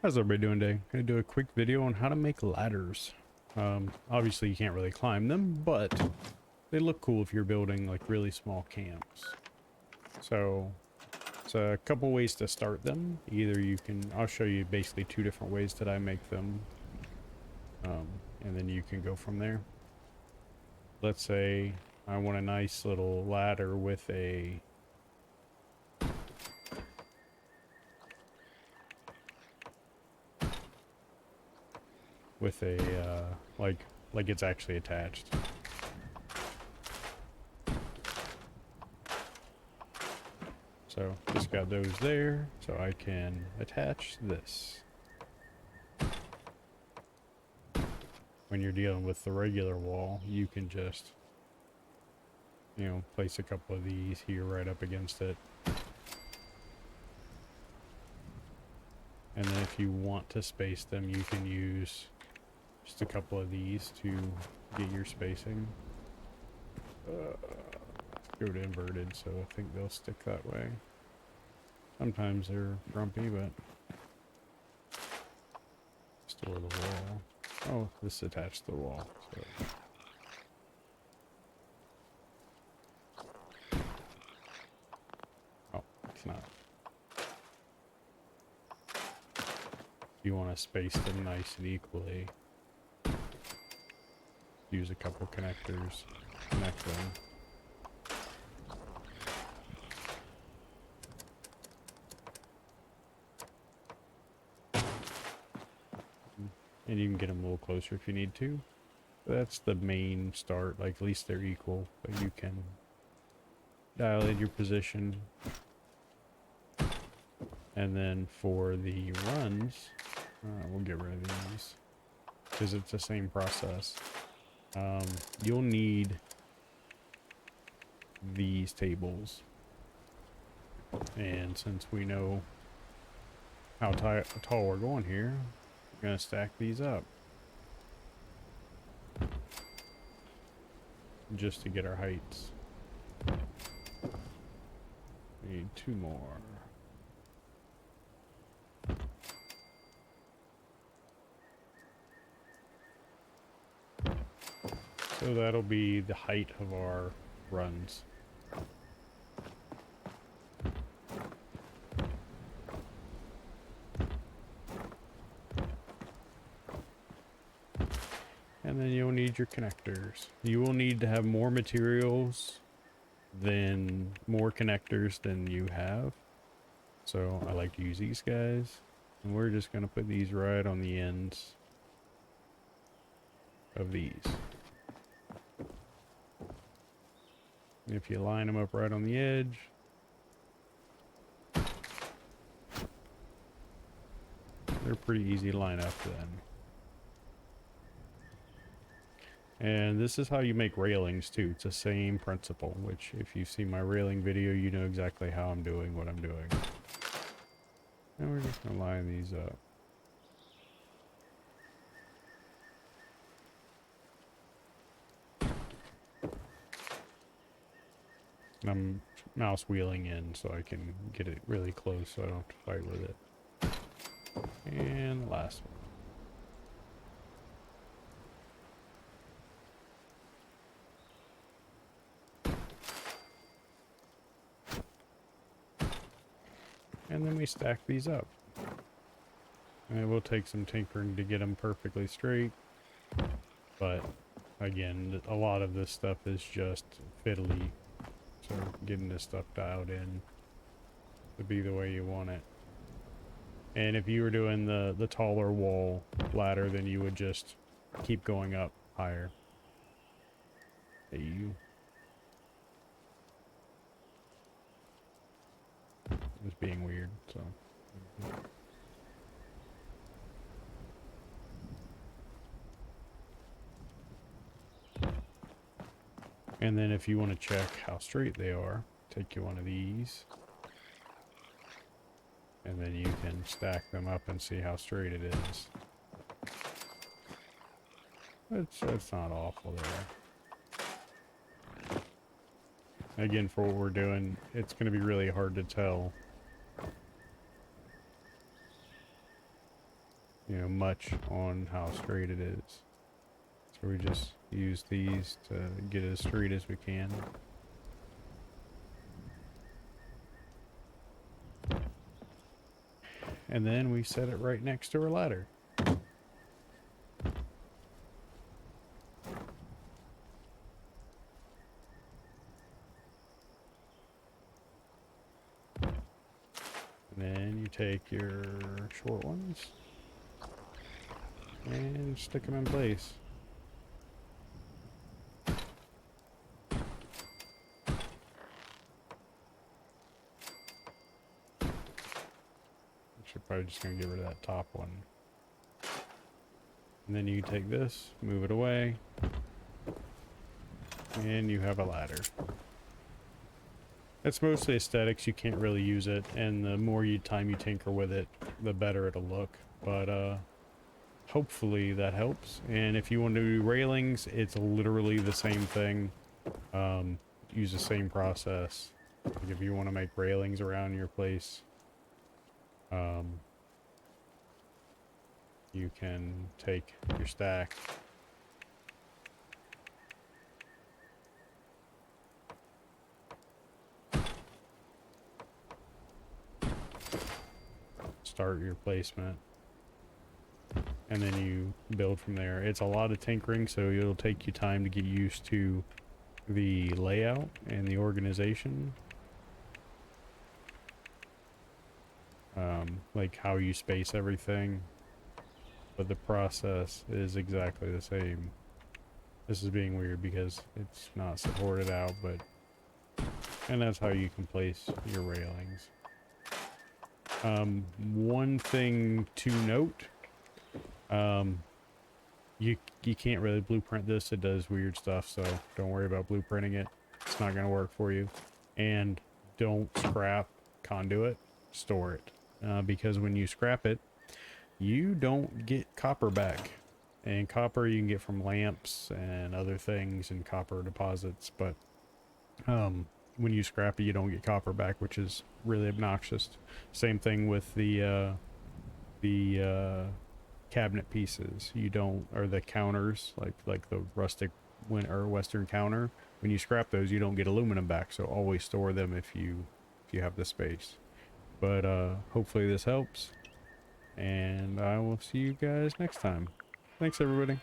How's everybody doing today? I'm gonna do a quick video on how to make ladders. Obviously you can't really climb them, but they look cool if you're building like really small camps. So it's a couple ways to start them. Either you can, I'll show you basically two different ways that I make them. And then you can go from there. Let's say I want a nice little ladder with a like it's actually attached. So just got those there, so I can attach this. When you're dealing with the regular wall, you can just, you know, place a couple of these here right up against it. And then if you want to space them, you can use just a couple of these to get your spacing. Let's go to inverted, so I think they'll stick that way. Sometimes they're grumpy, but store the wall. Oh, this attached to the wall. So. Oh, it's not. You want to space them nice and equally. Use a couple connectors, connect them. And you can get them a little closer if you need to. That's the main start, like at least they're equal, but you can dial in your position. And then for the runs, we'll get rid of these because it's the same process. You'll need these tables, and since we know how tall we're going here, we're gonna stack these up just to get our heights. We need two more. So that'll be the height of our runs. And then you'll need your connectors. You will need to have more materials than more connectors than you have. So I like to use these guys. And we're just going to put these right on the ends of these. If you line them up right on the edge, they're pretty easy to line up then. And this is how you make railings too. It's the same principle, which if you see my railing video, you know exactly how I'm doing what I'm doing. And we're just gonna line these up. And I'm mouse wheeling in so I can get it really close so I don't have to fight with it. And the last one. And then we stack these up. And it will take some tinkering to get them perfectly straight. But again, a lot of this stuff is just fiddly. So getting this stuff dialed in to be the way you want it. And if you were doing the taller wall ladder, then you would just keep going up higher. You was being weird, so. And then if you want to check how straight they are, take you one of these. And then you can stack them up and see how straight it is. It's not awful there. Again, for what we're doing, it's going to be really hard to tell you know, much on how straight it is. So we just use these to get it as straight as we can. And then we set it right next to our ladder. And then you take your short ones and stick them in place. Should probably just gonna get rid of that top one. And then you take this, move it away, and you have a ladder. It's mostly aesthetics, you can't really use it, and the more time you tinker with it, the better it'll look. But hopefully that helps. And if you want to do railings, it's literally the same thing. Use the same process. Like if you want to make railings around your place, you can take your stack, start your placement, and then you build from there. It's a lot of tinkering, so it'll take you time to get used to the layout and the organization. Like how you space everything, but the process is exactly the same. This is being weird because it's not supported out, but and that's how you can place your railings. One thing to note, you can't really blueprint this. It does weird stuff, so don't worry about blueprinting it. It's not going to work for you. And don't scrap conduit, store it. Because when you scrap it, you don't get copper back. And copper you can get from lamps and other things and copper deposits, but when you scrap it, you don't get copper back, which is really obnoxious. Same thing with the cabinet pieces. You don't, or the counters, like the rustic or western counter. When you scrap those, you don't get aluminum back. So always store them if you have the space. But hopefully this helps, and I will see you guys next time. Thanks, everybody.